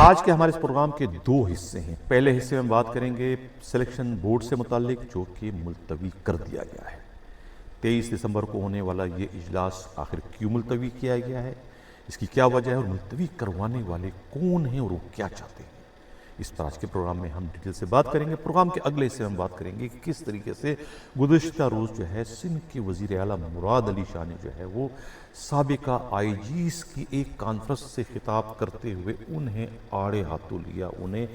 آج کے ہمارے اس پروگرام کے دو حصے ہیں۔ پہلے حصے میں ہم بات کریں گے سلیکشن بورڈ سے متعلق، جو کہ ملتوی کر دیا گیا ہے۔ 23 دسمبر کو ہونے والا یہ اجلاس آخر کیوں ملتوی کیا گیا ہے، اس کی کیا وجہ ہے، اور ملتوی کروانے والے کون ہیں اور وہ کیا چاہتے ہیں، اس پر آج کے پروگرام میں ہم ڈیٹیل سے بات کریں گے۔ پروگرام کے اگلے حصے میں ہم بات کریں گے کہ کس طریقے سے گزشتہ روز جو ہے سندھ کے وزیر اعلیٰ مراد علی شاہ نے جو ہے وہ سابقہ آئی جیز کی ایک کانفرنس سے خطاب کرتے ہوئے انہیں آڑے ہاتھوں لیا، انہیں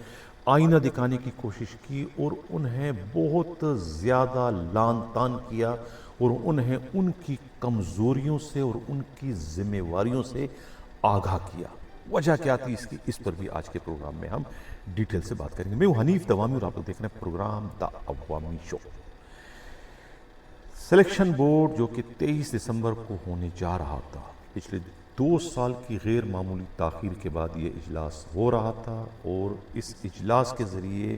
آئینہ دکھانے کی کوشش کی اور انہیں بہت زیادہ لان تان کیا اور انہیں ان کی کمزوریوں سے اور ان کی ذمہ واریوں سے آگاہ کیا۔ وجہ کیا تھی اس کی، اس پر بھی آج کے پروگرام میں ہم ڈیٹیل سے بات کریں گے۔ میں ہوں حنیف دوامی اور آپ لوگ دیکھ رہے ہیں پروگرام دا عوامی شو۔ سلیکشن بورڈ جو کہ 23 دسمبر کو ہونے جا رہا تھا، پچھلے 2 سال کی غیر معمولی تاخیر کے بعد یہ اجلاس ہو رہا تھا، اور اس اجلاس کے ذریعے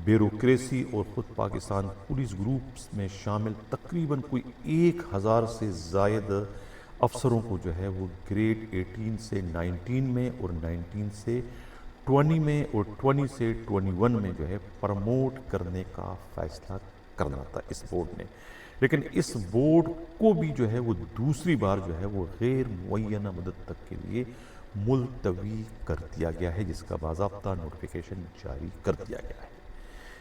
بیوروکریسی اور خود پاکستان پولیس گروپس میں شامل تقریباً کوئی 1000 سے زائد افسروں کو جو ہے وہ گریڈ 18 سے 19 میں اور 19 سے 20 میں اور 20 سے 21 میں جو ہے پرموٹ کرنے کا فیصلہ کرنا تھا اس بورڈ نے۔ لیکن اس بورڈ کو بھی جو ہے وہ دوسری بار جو ہے وہ غیر معینہ مدت تک کے لیے ملتوی کر دیا گیا ہے، جس کا باضابطہ نوٹیفیکیشن جاری کر دیا گیا ہے۔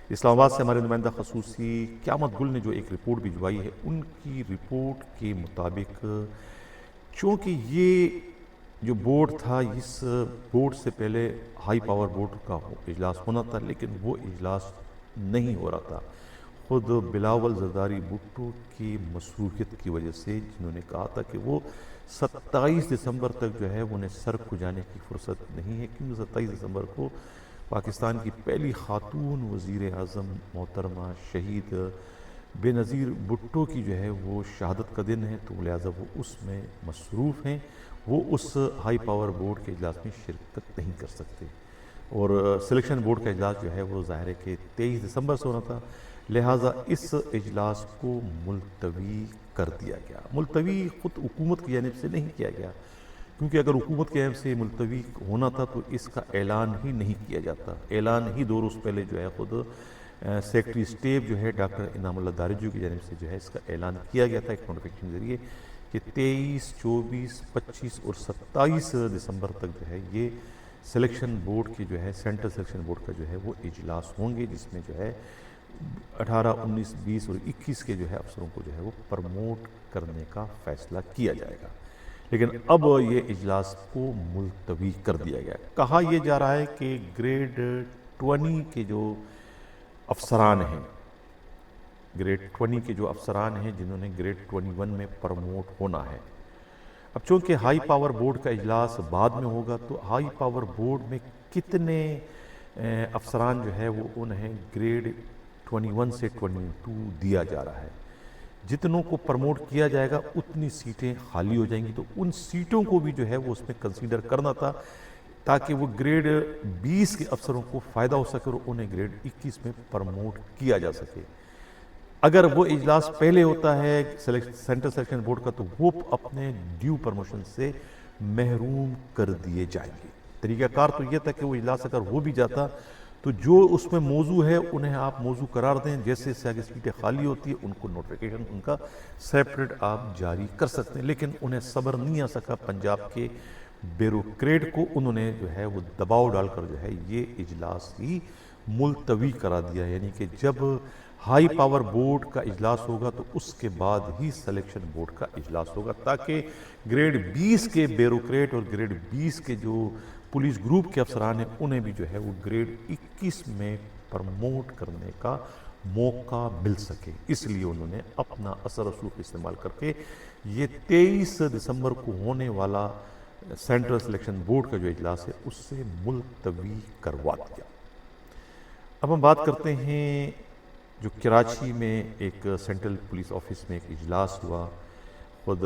اسلام آباد سے ہمارے نمائندہ خصوصی قیامت گل نے جو ایک رپورٹ بھجوائی ہے، ان کی رپورٹ کے مطابق چونکہ یہ جو بورڈ تھا، اس بورڈ سے پہلے ہائی پاور بورڈ کا اجلاس ہونا تھا، لیکن وہ اجلاس نہیں ہو رہا تھا، خود بلاول زرداری بھٹو کی مصروفیت کی وجہ سے، جنہوں نے کہا تھا کہ وہ 27 دسمبر تک جو ہے انہیں سر کھجانے کی فرصت نہیں ہے، کیونکہ 27 دسمبر کو پاکستان کی پہلی خاتون وزیر اعظم محترمہ شہید بے نظیر بھٹو کی جو ہے وہ شہادت کا دن ہے، تو لہٰذا وہ اس میں مصروف ہیں، وہ اس ہائی پاور بورڈ کے اجلاس میں شرکت نہیں کر سکتے، اور سلیکشن بورڈ کا اجلاس جو ہے وہ ظاہر ہے کہ 23 دسمبر سے ہونا تھا، لہٰذا اس اجلاس کو ملتوی کر دیا گیا۔ ملتوی خود حکومت کی جانب سے نہیں کیا گیا، کیونکہ اگر حکومت کی جانب سے ملتوی ہونا تھا تو اس کا اعلان ہی نہیں کیا جاتا۔ اعلان ہی 2 روز پہلے جو ہے خود سیکرٹری اسٹیٹ جو ہے ڈاکٹر انعام اللہ دارجو کی جانب سے جو ہے اس کا اعلان کیا گیا تھا ایک نوٹیفیکیشن کے ذریعے کہ 23، 24، 25 اور 27 دسمبر تک جو ہے یہ سلیکشن بورڈ کی جو ہے سینٹرل سلیکشن بورڈ کا جو ہے وہ اجلاس ہوں گے، جس میں جو ہے 18، 19، 20 اور 21 کے جو ہے افسروں کو جو ہے وہ پرموٹ کرنے کا فیصلہ کیا جائے گا۔ لیکن اب یہ اجلاس کو ملتوی کر دیا گیا۔ کہا یہ جا رہا ہے کہ گریڈ 20 کے جو افسران ہیں، گریڈ 20 کے جو افسران ہیں جنہوں نے گریڈ 21 میں پرموٹ ہونا ہے، اب چونکہ ہائی پاور بورڈ کا اجلاس بعد میں ہوگا، تو ہائی پاور بورڈ میں کتنے افسران جو ہے وہ انہیں گریڈ 21 سے 22 دیا جا رہا ہے، جتنوں کو پرموٹ کیا جائے گا اتنی سیٹیں خالی ہو جائیں گی، تو ان سیٹوں کو بھی جو ہے وہ اس میں کنسیڈر کرنا تھا، تاکہ وہ گریڈ 20 کے افسروں کو فائدہ ہو سکے اور انہیں گریڈ 21 میں پرموٹ کیا جا سکے۔ اگر وہ اجلاس پہلے ہوتا ہے سینٹرل سلیکشن بورڈ کا، تو وہ اپنے ڈیو پرموشن سے محروم کر دیے جائیں گے۔ طریقہ کار تو یہ تھا کہ وہ اجلاس اگر ہو بھی جاتا تو جو اس میں موضوع ہے انہیں آپ موضوع قرار دیں، جیسے سے آگے سیٹیں خالی ہوتی ہے ان کو نوٹیفیکیشن ان کا سیپریٹ آپ جاری کر سکتے ہیں، لیکن انہیں صبر نہیں آ سکا پنجاب کے بیوروکریٹ کو، انہوں نے جو ہے وہ دباؤ ڈال کر جو ہے یہ اجلاس ہی ملتوی کرا دیا، یعنی کہ جب ہائی پاور بورڈ کا اجلاس ہوگا تو اس کے بعد ہی سلیکشن بورڈ کا اجلاس ہوگا، تاکہ گریڈ 20 کے بیوروکریٹ اور گریڈ 20 کے جو پولیس گروپ کے افسران ہیں انہیں بھی جو ہے وہ گریڈ 21 میں پرموٹ کرنے کا موقع مل سکے، اس لیے انہوں نے اپنا اثر و رسوخ استعمال کر کے یہ 23 دسمبر کو ہونے والا سینٹرل سلیکشن بورڈ کا جو اجلاس ہے اس سے ملتوی کروا دیا۔ اب ہم بات کرتے ہیں جو کراچی میں ایک سینٹرل پولیس آفس میں ایک اجلاس ہوا، خود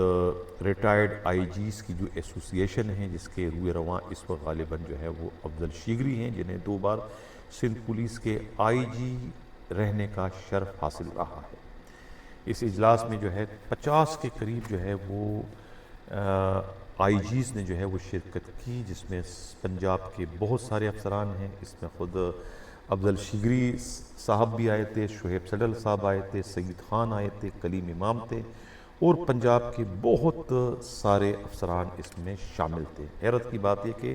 ریٹائرڈ آئی جیز کی جو ایسوسی ایشن ہے جس کے روئے رواں اس وقت غالباً جو ہے وہ افضل شیگری ہیں، جنہیں 2 بار سندھ پولیس کے آئی جی رہنے کا شرف حاصل رہا ہے۔ اس اجلاس میں جو ہے 50 کے قریب جو ہے وہ آئی جیز نے جو ہے وہ شرکت کی، جس میں پنجاب کے بہت سارے افسران ہیں. اس میں خود افضل شگری صاحب بھی آئے تھے، شعیب صدل صاحب آئے تھے، سید خان آئے تھے، کلیم امام تھے، اور پنجاب کے بہت سارے افسران اس میں شامل تھے. حیرت کی بات یہ کہ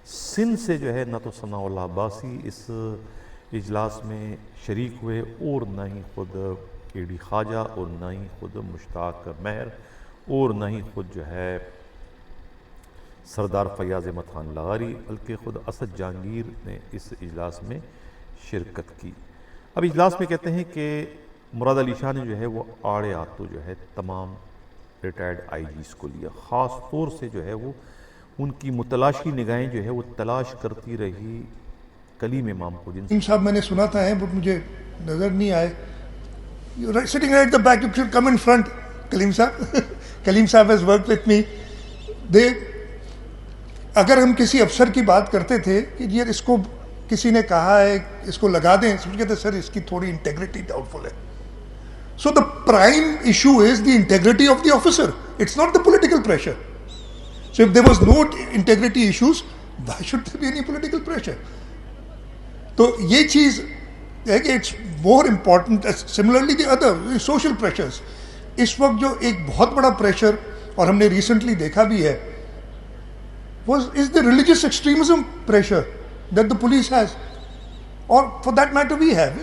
سندھ سے جو ہے نہ تو ثناء اللہ عباسی اس اجلاس میں شریک ہوئے، اور نہ ہی خود اے ڈی خواجہ، اور نہ ہی خود مشتاق مہر، اور نہ ہی خود جو ہے سردار فیاض احمد خان لغاری، بلکہ خود اسد جہانگیر نے اس اجلاس میں شرکت کی. اب اجلاس میں کہتے ہیں کہ مراد علی شاہ نے جو ہے وہ آڑے ہاتھوں جو ہے تمام ریٹائرڈ آئی جیز کو لیا. خاص طور سے جو ہے وہ ان کی متلاشی نگاہیں جو ہے وہ تلاش کرتی رہی کلیم امام کو. کلیم صاحب میں نے سنا تھا بٹ مجھے نظر نہیں آئے. sitting right at the back, you should come in front, Kaleem صاحب. کلیم صاحب has worked with me. اگر ہم کسی افسر کی بات کرتے تھے کہ یہ اس کو کسی نے کہا ہے اس کو لگا دیں، سمجھ کہتے سر اس کی تھوڑی انٹیگریٹی ڈاؤٹ فل ہے. So the prime issue is the integrity of the officer, it's not the political pressure. So if there was no integrity issues why should there be any political pressure? تو یہ چیز ہے کہ it's more important. Similarly the other social pressures. اس وقت جو ایک بہت بڑا پریشر اور ہم نے ریسنٹلی دیکھا بھی ہے is the religious extremism pressure that the police has, or for that matter we have.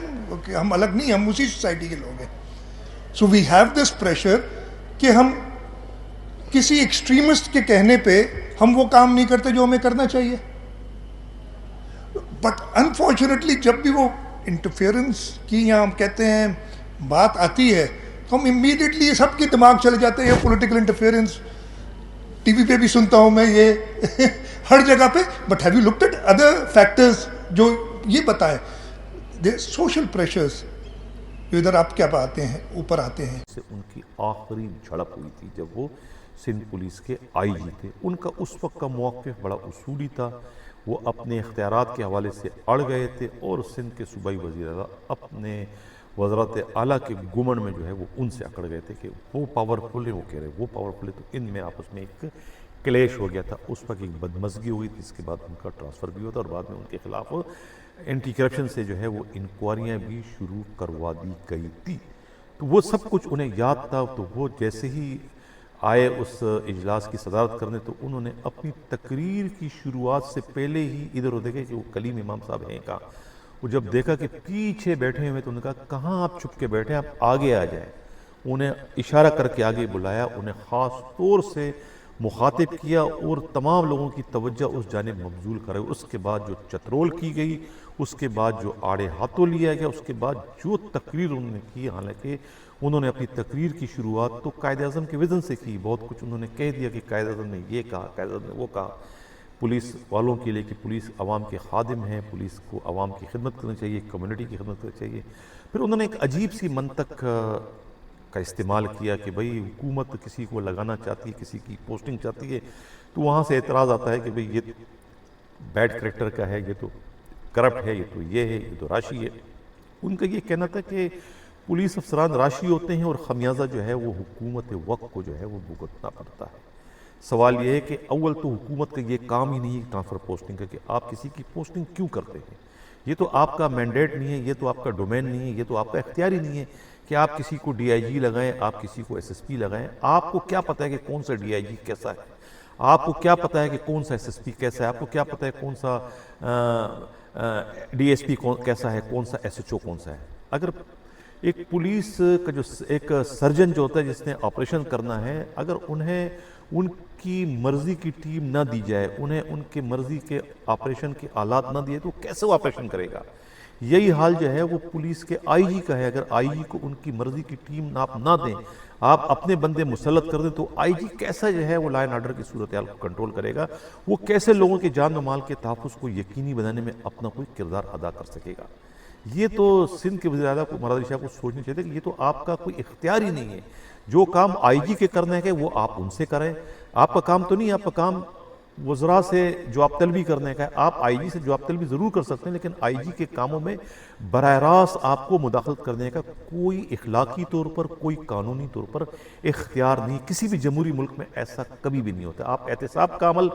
ہم الگ نہیں، ہم اسی سوسائٹی کے لوگ ہیں. So we have this pressure کہ ہم کسی ایکسٹریمسٹ کے کہنے پہ ہم وہ کام نہیں کرتے جو ہمیں کرنا چاہیے. بٹ انفارچونیٹلی جب بھی وہ انٹرفیئرنس کی یا ہم کہتے ہیں بات آتی ہے تو ہم امیڈیٹلی سب کے دماغ چلے جاتے ہیں پولیٹیکل انٹرفیئرنس. ٹی وی پہ بھی سنتا ہوں میں یہ ہر جگہ پہ. But have you looked at other factors جو یہ بتائیں سوشل پریشرز جو ادھر آپ کیا آتے ہیں اوپر آتے ہیں. ان کی آخری جھڑپ ہوئی تھی جب وہ سندھ پولیس کے آئی جی تھے. ان کا اس وقت کا موقف بڑا اصولی تھا. وہ اپنے اختیارات کے حوالے سے اڑ گئے تھے، اور سندھ کے صوبائی وزیر اعلیٰ اپنے وزارت اعلیٰ کے گمن میں جو ہے وہ ان سے اکڑ گئے تھے کہ وہ پاورفل ہے. وہ کہہ رہے وہ پاورفل ہے، تو ان میں آپس میں ایک کلیش ہو گیا تھا. اس وقت ایک بدمزگی ہوئی تھی. اس کے بعد ان کا ٹرانسفر بھی ہوا تھا، اور بعد میں ان کے خلاف اینٹی کرپشن سے جو ہے وہ انکوائریاں بھی شروع کروا دی گئی تھی. تو وہ سب کچھ انہیں یاد تھا. تو وہ جیسے ہی آئے اس اجلاس کی صدارت کرنے، تو انہوں نے اپنی تقریر کی شروعات سے پہلے ہی ادھر ادھر دیکھے کہ وہ کلیم امام صاحب ہیں کہاں. وہ جب دیکھا کہ پیچھے بیٹھے ہوئے تو انہوں نے کہا کہاں آپ چھپ کے بیٹھے ہیں، آپ آگے آ جائیں. انہیں اشارہ کر کے آگے بلایا، انہیں خاص طور سے مخاطب کیا اور تمام لوگوں کی توجہ اس جانب مبذول کرے. اس کے بعد جو چترول کی گئی، اس کے بعد جو آڑے ہاتھوں لیا گیا، اس کے بعد جو تقریر انہوں نے کی، حالانکہ انہوں نے اپنی تقریر کی شروعات تو قائد اعظم کے وزن سے کی. بہت کچھ انہوں نے کہہ دیا کہ قائد اعظم نے یہ کہا، قائد اعظم نے وہ کہا، پولیس والوں کے لیے کہ پولیس عوام کے خادم ہیں، پولیس کو عوام کی خدمت کرنی چاہیے، کمیونٹی کی خدمت کرنی چاہیے. پھر انہوں نے ایک عجیب سی منطق کا استعمال کیا کہ بھئی حکومت کسی کو لگانا چاہتی ہے، کسی کی پوسٹنگ چاہتی ہے، تو وہاں سے اعتراض آتا ہے کہ بھئی یہ بیڈ کریکٹر کا ہے، یہ تو کرپٹ ہے، یہ تو یہ ہے، یہ تو راشی ہے. ان کا یہ کہنا تھا کہ پولیس افسران راشی ہوتے ہیں اور خمیازہ جو ہے وہ حکومت وقت کو جو ہے وہ بھگتنا پڑتا ہے. سوال یہ ہے کہ اول تو حکومت کا یہ کام ہی نہیں ہے ٹرانسفر پوسٹنگ کا کہ آپ کسی کی پوسٹنگ کیوں کرتے ہیں. یہ تو آپ کا مینڈیٹ نہیں ہے، یہ تو آپ کا ڈومین نہیں ہے، یہ تو آپ کا اختیار ہی نہیں ہے کہ آپ کسی کو ڈی آئی جی لگائیں، آپ کسی کو ایس ایس پی لگائیں. آپ کو کیا پتہ ہے کہ کون سا ڈی آئی جی کیسا ہے، آپ کو کیا پتہ ہے کہ کون سا ایس ایس پی کیسا ہے، آپ کو کیا پتہ ہے کون سا ڈی ایس پی کیسا ہے، کون سا ایس ایچ او کون سا ہے. اگر ایک پولیس کا جو ایک سرجن جو ہوتا ہے جس نے آپریشن کرنا ہے، اگر انہیں ان کی مرضی کی ٹیم نہ دی جائے، انہیں ان کے مرضی کے آپریشن کے آلات نہ دیے، تو کیسے وہ آپریشن کرے گا. یہی حال جو ہے وہ پولیس کے آئی جی کا ہے. اگر آئی جی کو ان کی مرضی کی ٹیم آپ نہ دیں، آپ اپنے بندے مسلط کر دیں، تو آئی جی کیسا جو ہے وہ لا اینڈ آرڈر کی صورتحال کو کنٹرول کرے گا، وہ کیسے لوگوں کے جان و مال کے تحفظ کو یقینی بنانے میں اپنا کوئی کردار ادا کر سکے گا. یہ تو سندھ کے وزیر اعلیٰ کو مراد علی شاہ کو سوچنا چاہیے کہ یہ تو آپ کا کوئی اختیار ہی نہیں ہے. جو کام آئی جی کے کرنا ہے کہ وہ آپ ان سے کریں. آپ کا کام تو نہیں، آپ کا کام وزراء سے جواب طلبی کرنے کا ہے. آپ آئی جی سے جواب طلبی ضرور کر سکتے ہیں، لیکن آئی جی کے کاموں میں براہ راست آپ کو مداخلت کرنے کا کوئی اخلاقی طور پر، کوئی قانونی طور پر اختیار نہیں. کسی بھی جمہوری ملک میں ایسا کبھی بھی نہیں ہوتا. آپ احتساب کا عمل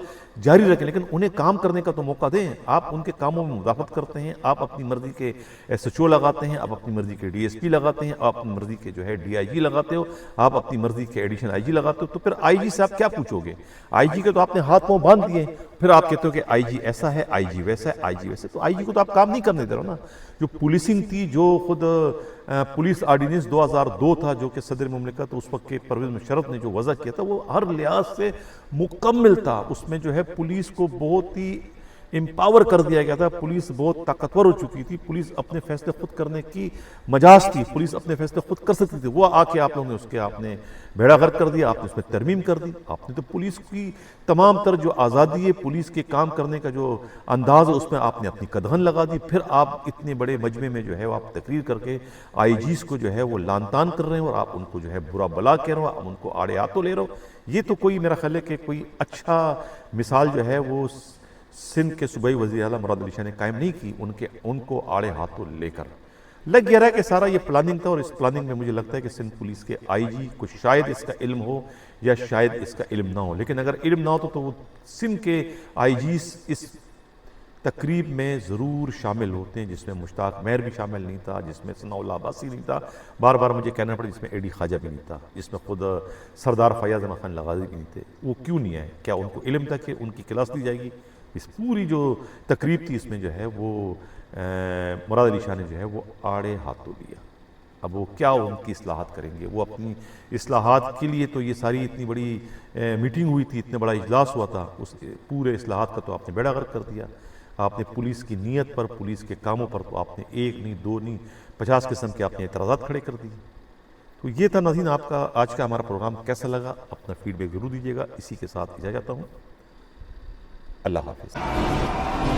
جاری رکھیں، لیکن انہیں کام کرنے کا تو موقع دیں. آپ ان کے کاموں میں مداخلت کرتے ہیں، آپ اپنی مرضی کے ایس ایچ او لگاتے ہیں، آپ اپنی مرضی کے ڈی ایس پی لگاتے ہیں، آپ اپنی مرضی کے جو ہے ڈی آئی جی لگاتے ہو، آپ اپنی مرضی کے ایڈیشنل آئی جی لگاتے ہو. تو پھر آئی جی سے آپ کیا پوچھو گے؟ آئی جی کے تو آپ نے ہاتھ پاؤں باندھ دیے، پھر آپ کہتے ہو کہ آئی جی ایسا ہے، آئی جی ویسا ہے، آئی جی ویسے. تو آئی جی کو تو آپ کام نہیں کرنے دے رہے ہو نا. جو پولیسنگ تھی، جو خود پولیس آرڈیننس 2002 تھا، جو کہ صدر مملکت اس وقت کے پرویز مشرف نے جو وضع کیا تھا، وہ ہر لحاظ سے مکمل تھا. اس میں جو ہے پولیس کو بہت ہی امپاور کر دیا گیا تھا. پولیس بہت طاقتور ہو چکی تھی. پولیس اپنے فیصلے خود کرنے کی مجاز تھی. پولیس اپنے فیصلے خود کر سکتی تھی. وہ آ کے آپ لوگوں نے اس کے آپ نے بھیڑا غرق کر دیا، آپ نے اس میں ترمیم کر دی. آپ نے تو پولیس کی تمام تر جو آزادی ہے، پولیس کے کام کرنے کا جو انداز ہے، اس میں آپ نے اپنی قدغن لگا دی. پھر آپ اتنے بڑے مجمع میں جو ہے وہ آپ تقریر کر کے آئی جیز کو جو ہے وہ لان تان کر رہے ہیں، اور آپ ان کو جو ہے برا بلا کہہ رہے ہو، آپ ان کو آڑے ہاتھوں لے رہے ہو. یہ تو کوئی میرا خیال ہے کہ کوئی اچھا مثال جو ہے وہ سندھ کے صوبائی وزیر اعلیٰ مراد علی شاہ نے قائم نہیں کی. ان کو آڑے ہاتھوں لے کر لگ گیا رہا کہ سارا یہ پلاننگ تھا. اور اس پلاننگ میں مجھے لگتا ہے کہ سندھ پولیس کے آئی جی کو شاید اس کا علم ہو یا شاید اس کا علم نہ ہو. لیکن اگر علم نہ ہو تو وہ سندھ کے آئی جیز اس تقریب میں ضرور شامل ہوتے ہیں، جس میں مشتاق مہر بھی شامل نہیں تھا، جس میں ثناء اللہ عباسی نہیں تھا، بار بار مجھے کہنا پڑا جس میں اے ڈی خواجہ بھی نہیں تھا، جس میں خود سردار فیاض احمد خان لغازی بھی نہیں تھے. وہ کیوں نہیں آئے؟ کیا ان کو علم تھا کہ ان کی کلاس دی جائے گی؟ اس پوری جو تقریب تھی اس میں جو ہے وہ مراد علی شاہ نے جو ہے وہ آڑے ہاتھوں لیا. اب وہ کیا ان کی اصلاحات کریں گے؟ وہ اپنی اصلاحات کے لیے تو یہ ساری اتنی بڑی میٹنگ ہوئی تھی، اتنا بڑا اجلاس ہوا تھا، اس پورے اصلاحات کا تو آپ نے بیڑا غرق کر دیا. آپ نے پولیس کی نیت پر، پولیس کے کاموں پر تو آپ نے ایک نہیں، دو نہیں، 50 قسم کے آپ نے اعتراضات کھڑے کر دیے. تو یہ تھا ناظرین آپ کا آج کا ہمارا پروگرام. کیسا لگا اپنا فیڈ بیک ضرور دیجیے گا. اسی کے ساتھ اجازت چاہتا ہوں. اللہ حافظ.